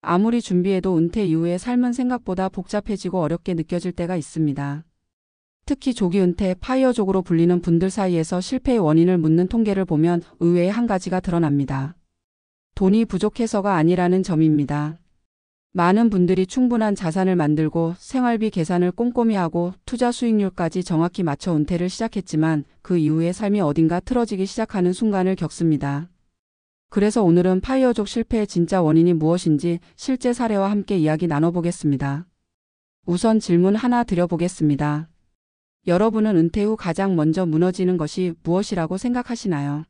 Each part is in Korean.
아무리 준비해도 은퇴 이후의 삶은 생각보다 복잡해지고 어렵게 느껴질 때가 있습니다. 특히 조기 은퇴, 파이어족으로 불리는 분들 사이에서 실패의 원인을 묻는 통계를 보면 의외의 한 가지가 드러납니다. 돈이 부족해서가 아니라는 점입니다. 많은 분들이 충분한 자산을 만들고 생활비 계산을 꼼꼼히 하고 투자 수익률까지 정확히 맞춰 은퇴를 시작했지만 그 이후의 삶이 어딘가 틀어지기 시작하는 순간을 겪습니다. 그래서 오늘은 파이어족 실패의 진짜 원인이 무엇인지 실제 사례와 함께 이야기 나눠보겠습니다. 우선 질문 하나 드려보겠습니다. 여러분은 은퇴 후 가장 먼저 무너지는 것이 무엇이라고 생각하시나요?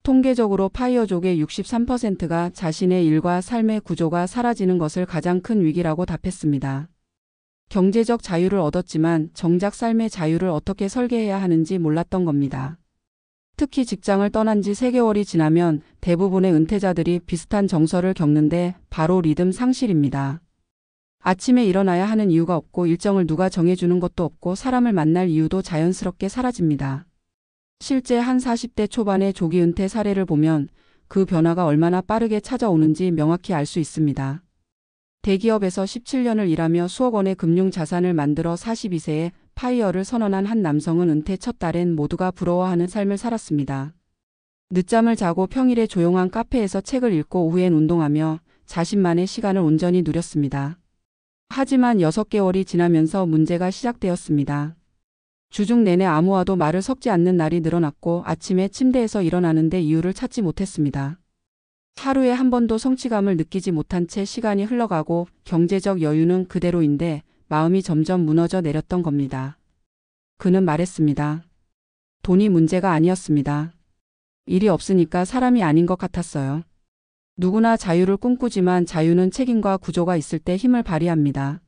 통계적으로 파이어족의 63%가 자신의 일과 삶의 구조가 사라지는 것을 가장 큰 위기라고 답했습니다. 경제적 자유를 얻었지만 정작 삶의 자유를 어떻게 설계해야 하는지 몰랐던 겁니다. 특히 직장을 떠난 지 3개월이 지나면 대부분의 은퇴자들이 비슷한 정서를 겪는데 바로 리듬 상실입니다. 아침에 일어나야 하는 이유가 없고 일정을 누가 정해주는 것도 없고 사람을 만날 이유도 자연스럽게 사라집니다. 실제 한 40대 초반의 조기 은퇴 사례를 보면 그 변화가 얼마나 빠르게 찾아오는지 명확히 알 수 있습니다. 대기업에서 17년을 일하며 수억 원의 금융 자산을 만들어 42세에 파이어를 선언한 한 남성은 은퇴 첫 달엔 모두가 부러워하는 삶을 살았습니다. 늦잠을 자고 평일에 조용한 카페에서 책을 읽고 오후엔 운동하며 자신만의 시간을 온전히 누렸습니다. 하지만 6개월이 지나면서 문제가 시작되었습니다. 주중 내내 아무와도 말을 섞지 않는 날이 늘어났고 아침에 침대에서 일어나는데 이유를 찾지 못했습니다. 하루에 한 번도 성취감을 느끼지 못한 채 시간이 흘러가고 경제적 여유는 그대로인데 마음이 점점 무너져 내렸던 겁니다. 그는 말했습니다. 돈이 문제가 아니었습니다. 일이 없으니까 사람이 아닌 것 같았어요. 누구나 자유를 꿈꾸지만 자유는 책임과 구조가 있을 때 힘을 발휘합니다.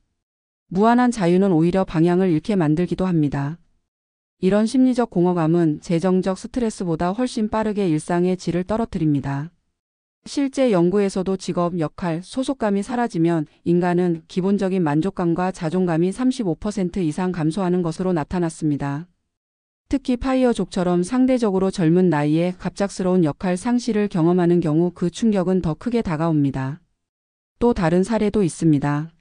무한한 자유는 오히려 방향을 잃게 만들기도 합니다. 이런 심리적 공허감은 재정적 스트레스보다 훨씬 빠르게 일상의 질을 떨어뜨립니다. 실제 연구에서도 직업, 역할, 소속감이 사라지면 인간은 기본적인 만족감과 자존감이 35% 이상 감소하는 것으로 나타났습니다. 특히 파이어족처럼 상대적으로 젊은 나이에 갑작스러운 역할 상실을 경험하는 경우 그 충격은 더 크게 다가옵니다. 또 다른 사례도 있습니다.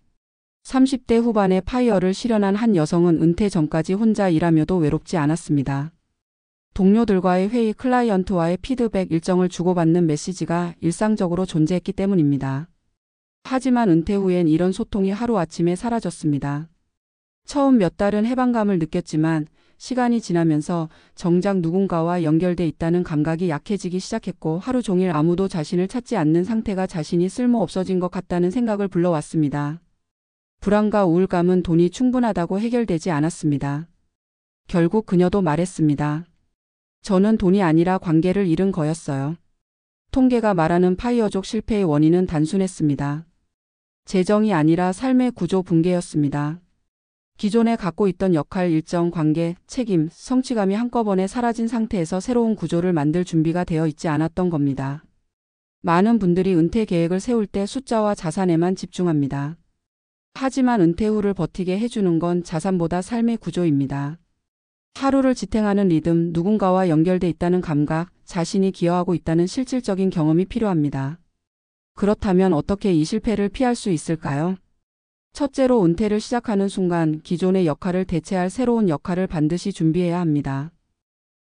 30대 후반에 파이어를 실현한 한 여성은 은퇴 전까지 혼자 일하며도 외롭지 않았습니다. 동료들과의 회의, 클라이언트와의 피드백, 일정을 주고받는 메시지가 일상적으로 존재했기 때문입니다. 하지만 은퇴 후엔 이런 소통이 하루아침에 사라졌습니다. 처음 몇 달은 해방감을 느꼈지만 시간이 지나면서 정작 누군가와 연결돼 있다는 감각이 약해지기 시작했고 하루 종일 아무도 자신을 찾지 않는 상태가 자신이 쓸모 없어진 것 같다는 생각을 불러왔습니다. 불안과 우울감은 돈이 충분하다고 해결되지 않았습니다. 결국 그녀도 말했습니다. 저는 돈이 아니라 관계를 잃은 거였어요. 통계가 말하는 파이어족 실패의 원인은 단순했습니다. 재정이 아니라 삶의 구조 붕괴였습니다. 기존에 갖고 있던 역할, 일정, 관계, 책임, 성취감이 한꺼번에 사라진 상태에서 새로운 구조를 만들 준비가 되어 있지 않았던 겁니다. 많은 분들이 은퇴 계획을 세울 때 숫자와 자산에만 집중합니다. 하지만 은퇴 후를 버티게 해주는 건 자산보다 삶의 구조입니다. 하루를 지탱하는 리듬, 누군가와 연결돼 있다는 감각, 자신이 기여하고 있다는 실질적인 경험이 필요합니다. 그렇다면 어떻게 이 실패를 피할 수 있을까요? 첫째로 은퇴를 시작하는 순간 기존의 역할을 대체할 새로운 역할을 반드시 준비해야 합니다.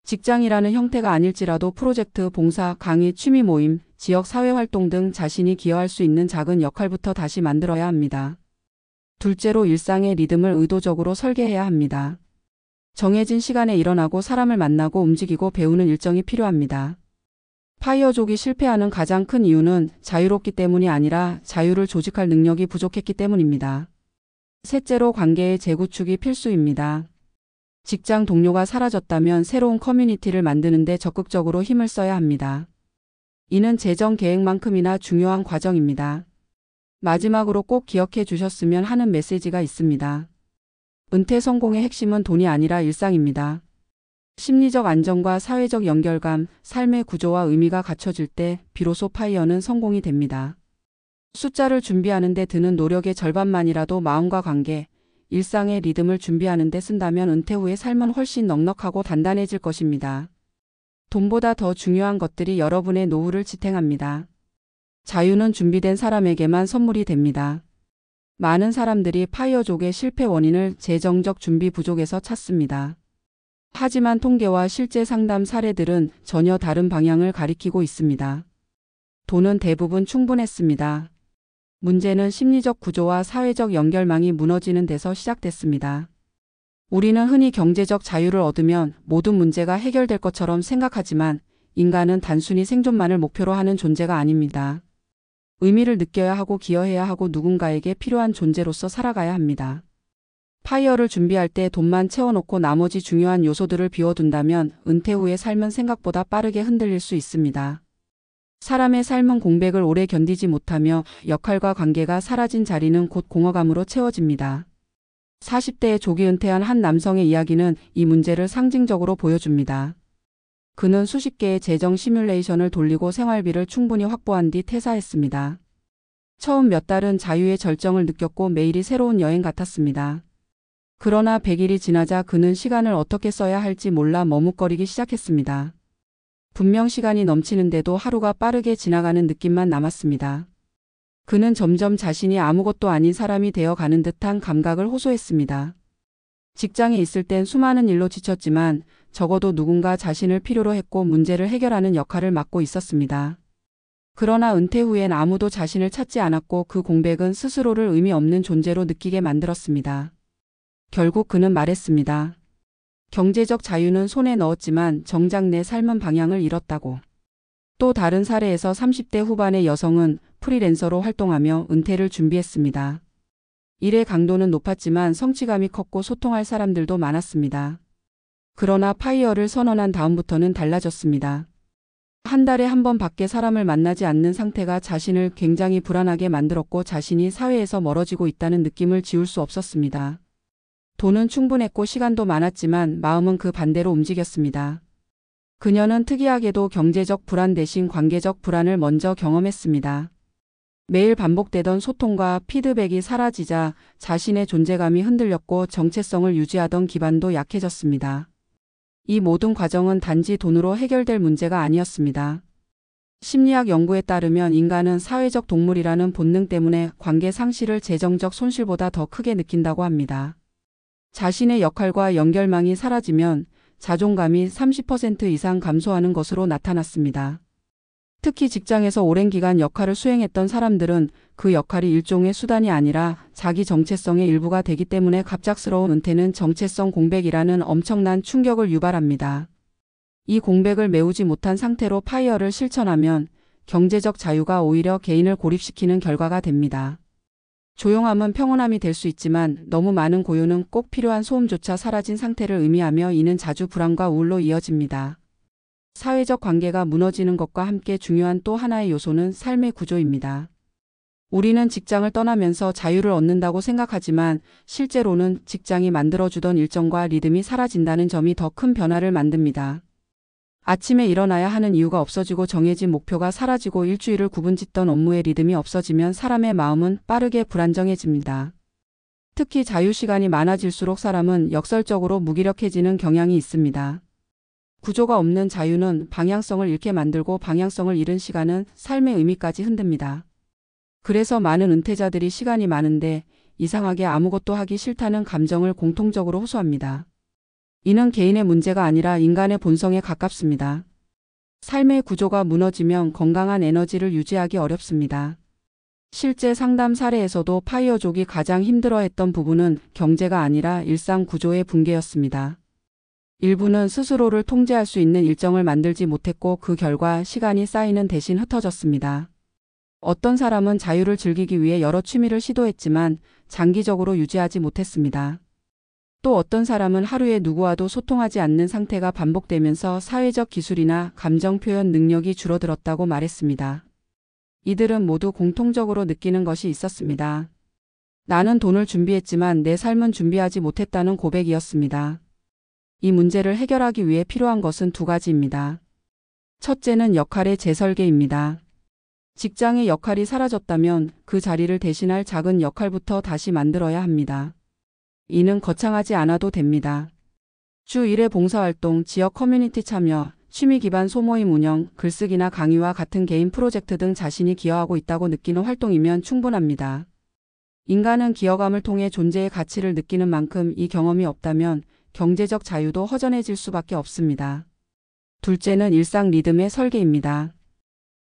직장이라는 형태가 아닐지라도 프로젝트, 봉사, 강의, 취미 모임, 지역 사회활동 등 자신이 기여할 수 있는 작은 역할부터 다시 만들어야 합니다. 둘째로 일상의 리듬을 의도적으로 설계해야 합니다. 정해진 시간에 일어나고 사람을 만나고 움직이고 배우는 일정이 필요합니다. 파이어족이 실패하는 가장 큰 이유는 자유롭기 때문이 아니라 자유를 조직할 능력이 부족했기 때문입니다. 셋째로 관계의 재구축이 필수입니다. 직장 동료가 사라졌다면 새로운 커뮤니티를 만드는 데 적극적으로 힘을 써야 합니다. 이는 재정 계획만큼이나 중요한 과정입니다. 마지막으로 꼭 기억해 주셨으면 하는 메시지가 있습니다. 은퇴 성공의 핵심은 돈이 아니라 일상입니다. 심리적 안정과 사회적 연결감, 삶의 구조와 의미가 갖춰질 때 비로소 파이어는 성공이 됩니다. 숫자를 준비하는 데 드는 노력의 절반만이라도 마음과 관계, 일상의 리듬을 준비하는 데 쓴다면 은퇴 후의 삶은 훨씬 넉넉하고 단단해질 것입니다. 돈보다 더 중요한 것들이 여러분의 노후를 지탱합니다. 자유는 준비된 사람에게만 선물이 됩니다. 많은 사람들이 파이어족의 실패 원인을 재정적 준비 부족에서 찾습니다. 하지만 통계와 실제 상담 사례들은 전혀 다른 방향을 가리키고 있습니다. 돈은 대부분 충분했습니다. 문제는 심리적 구조와 사회적 연결망이 무너지는 데서 시작됐습니다. 우리는 흔히 경제적 자유를 얻으면 모든 문제가 해결될 것처럼 생각하지만 인간은 단순히 생존만을 목표로 하는 존재가 아닙니다. 의미를 느껴야 하고 기여해야 하고 누군가에게 필요한 존재로서 살아가야 합니다. 파이어를 준비할 때 돈만 채워놓고 나머지 중요한 요소들을 비워둔다면 은퇴 후의 삶은 생각보다 빠르게 흔들릴 수 있습니다. 사람의 삶은 공백을 오래 견디지 못하며 역할과 관계가 사라진 자리는 곧 공허감으로 채워집니다. 40대에 조기 은퇴한 한 남성의 이야기는 이 문제를 상징적으로 보여줍니다. 그는 수십 개의 재정 시뮬레이션을 돌리고 생활비를 충분히 확보한 뒤 퇴사했습니다. 처음 몇 달은 자유의 절정을 느꼈고 매일이 새로운 여행 같았습니다. 그러나 100일이 지나자 그는 시간을 어떻게 써야 할지 몰라 머뭇거리기 시작했습니다. 분명 시간이 넘치는데도 하루가 빠르게 지나가는 느낌만 남았습니다. 그는 점점 자신이 아무것도 아닌 사람이 되어가는 듯한 감각을 호소했습니다. 직장에 있을 땐 수많은 일로 지쳤지만 적어도 누군가 자신을 필요로 했고 문제를 해결하는 역할을 맡고 있었습니다. 그러나 은퇴 후엔 아무도 자신을 찾지 않았고 그 공백은 스스로를 의미 없는 존재로 느끼게 만들었습니다. 결국 그는 말했습니다. 경제적 자유는 손에 넣었지만 정작 내 삶은 방향을 잃었다고. 또 다른 사례에서 30대 후반의 여성은 프리랜서로 활동하며 은퇴를 준비했습니다. 일의 강도는 높았지만 성취감이 컸고 소통할 사람들도 많았습니다. 그러나 파이어를 선언한 다음부터는 달라졌습니다. 한 달에 한 번 밖에 사람을 만나지 않는 상태가 자신을 굉장히 불안하게 만들었고 자신이 사회에서 멀어지고 있다는 느낌을 지울 수 없었습니다. 돈은 충분했고 시간도 많았지만 마음은 그 반대로 움직였습니다. 그녀는 특이하게도 경제적 불안 대신 관계적 불안을 먼저 경험했습니다. 매일 반복되던 소통과 피드백이 사라지자 자신의 존재감이 흔들렸고 정체성을 유지하던 기반도 약해졌습니다. 이 모든 과정은 단지 돈으로 해결될 문제가 아니었습니다. 심리학 연구에 따르면 인간은 사회적 동물이라는 본능 때문에 관계 상실을 재정적 손실보다 더 크게 느낀다고 합니다. 자신의 역할과 연결망이 사라지면 자존감이 30% 이상 감소하는 것으로 나타났습니다. 특히 직장에서 오랜 기간 역할을 수행했던 사람들은 그 역할이 일종의 수단이 아니라 자기 정체성의 일부가 되기 때문에 갑작스러운 은퇴는 정체성 공백이라는 엄청난 충격을 유발합니다. 이 공백을 메우지 못한 상태로 파이어를 실천하면 경제적 자유가 오히려 개인을 고립시키는 결과가 됩니다. 조용함은 평온함이 될 수 있지만 너무 많은 고요는 꼭 필요한 소음조차 사라진 상태를 의미하며 이는 자주 불안과 우울로 이어집니다. 사회적 관계가 무너지는 것과 함께 중요한 또 하나의 요소는 삶의 구조입니다. 우리는 직장을 떠나면서 자유를 얻는다고 생각하지만 실제로는 직장이 만들어주던 일정과 리듬이 사라진다는 점이 더 큰 변화를 만듭니다. 아침에 일어나야 하는 이유가 없어지고 정해진 목표가 사라지고 일주일을 구분짓던 업무의 리듬이 없어지면 사람의 마음은 빠르게 불안정해집니다. 특히 자유시간이 많아질수록 사람은 역설적으로 무기력해지는 경향이 있습니다. 구조가 없는 자유는 방향성을 잃게 만들고 방향성을 잃은 시간은 삶의 의미까지 흔듭니다. 그래서 많은 은퇴자들이 시간이 많은데 이상하게 아무것도 하기 싫다는 감정을 공통적으로 호소합니다. 이는 개인의 문제가 아니라 인간의 본성에 가깝습니다. 삶의 구조가 무너지면 건강한 에너지를 유지하기 어렵습니다. 실제 상담 사례에서도 파이어족이 가장 힘들어했던 부분은 경제가 아니라 일상 구조의 붕괴였습니다. 일부는 스스로를 통제할 수 있는 일정을 만들지 못했고 그 결과 시간이 쌓이는 대신 흩어졌습니다. 어떤 사람은 자유를 즐기기 위해 여러 취미를 시도했지만 장기적으로 유지하지 못했습니다. 또 어떤 사람은 하루에 누구와도 소통하지 않는 상태가 반복되면서 사회적 기술이나 감정 표현 능력이 줄어들었다고 말했습니다. 이들은 모두 공통적으로 느끼는 것이 있었습니다. 나는 돈을 준비했지만 내 삶은 준비하지 못했다는 고백이었습니다. 이 문제를 해결하기 위해 필요한 것은 두 가지입니다. 첫째는 역할의 재설계입니다. 직장의 역할이 사라졌다면 그 자리를 대신할 작은 역할부터 다시 만들어야 합니다. 이는 거창하지 않아도 됩니다. 주 1회 봉사활동, 지역 커뮤니티 참여, 취미 기반 소모임 운영, 글쓰기나 강의와 같은 개인 프로젝트 등 자신이 기여하고 있다고 느끼는 활동이면 충분합니다. 인간은 기여감을 통해 존재의 가치를 느끼는 만큼 이 경험이 없다면 경제적 자유도 허전해질 수밖에 없습니다. 둘째는 일상 리듬의 설계입니다.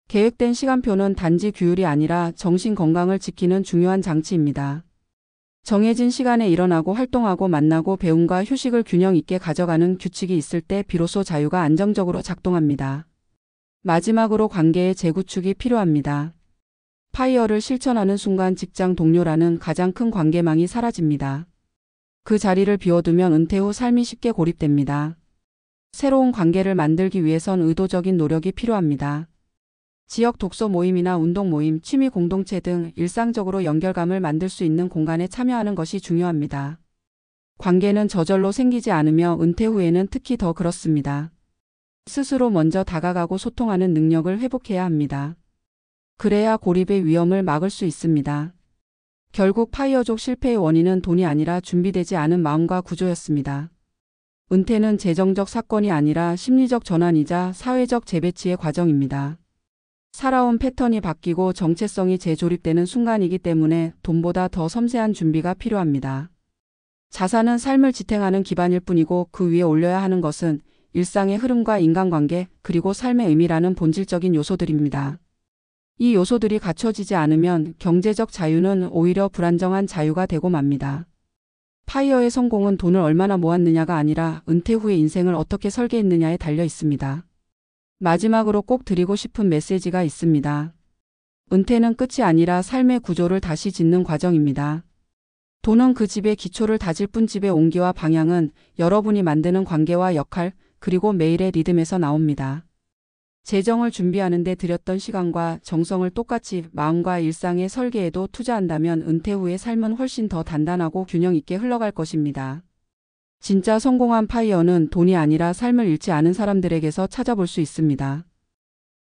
계획된 시간표는 단지 규율이 아니라 정신 건강을 지키는 중요한 장치입니다. 정해진 시간에 일어나고 활동하고 만나고 배움과 휴식을 균형 있게 가져가는 규칙이 있을 때 비로소 자유가 안정적으로 작동합니다. 마지막으로 관계의 재구축이 필요합니다. 파이어를 실천하는 순간 직장 동료라는 가장 큰 관계망이 사라집니다. 그 자리를 비워두면 은퇴 후 삶이 쉽게 고립됩니다. 새로운 관계를 만들기 위해선 의도적인 노력이 필요합니다. 지역 독서 모임이나 운동 모임, 취미 공동체 등 일상적으로 연결감을 만들 수 있는 공간에 참여하는 것이 중요합니다. 관계는 저절로 생기지 않으며 은퇴 후에는 특히 더 그렇습니다. 스스로 먼저 다가가고 소통하는 능력을 회복해야 합니다. 그래야 고립의 위험을 막을 수 있습니다. 결국 파이어족 실패의 원인은 돈이 아니라 준비되지 않은 마음과 구조였습니다. 은퇴는 재정적 사건이 아니라 심리적 전환이자 사회적 재배치의 과정입니다. 살아온 패턴이 바뀌고 정체성이 재조립되는 순간이기 때문에 돈보다 더 섬세한 준비가 필요합니다. 자산은 삶을 지탱하는 기반일 뿐이고 그 위에 올려야 하는 것은 일상의 흐름과 인간관계 그리고 삶의 의미라는 본질적인 요소들입니다. 이 요소들이 갖춰지지 않으면 경제적 자유는 오히려 불안정한 자유가 되고 맙니다. 파이어의 성공은 돈을 얼마나 모았느냐가 아니라 은퇴 후의 인생을 어떻게 설계했느냐에 달려 있습니다. 마지막으로 꼭 드리고 싶은 메시지가 있습니다. 은퇴는 끝이 아니라 삶의 구조를 다시 짓는 과정입니다. 돈은 그 집의 기초를 다질 뿐 집의 온기와 방향은 여러분이 만드는 관계와 역할 그리고 매일의 리듬에서 나옵니다. 재정을 준비하는 데 들였던 시간과 정성을 똑같이 마음과 일상의 설계에도 투자한다면 은퇴 후의 삶은 훨씬 더 단단하고 균형 있게 흘러갈 것입니다. 진짜 성공한 파이어는 돈이 아니라 삶을 잃지 않은 사람들에게서 찾아볼 수 있습니다.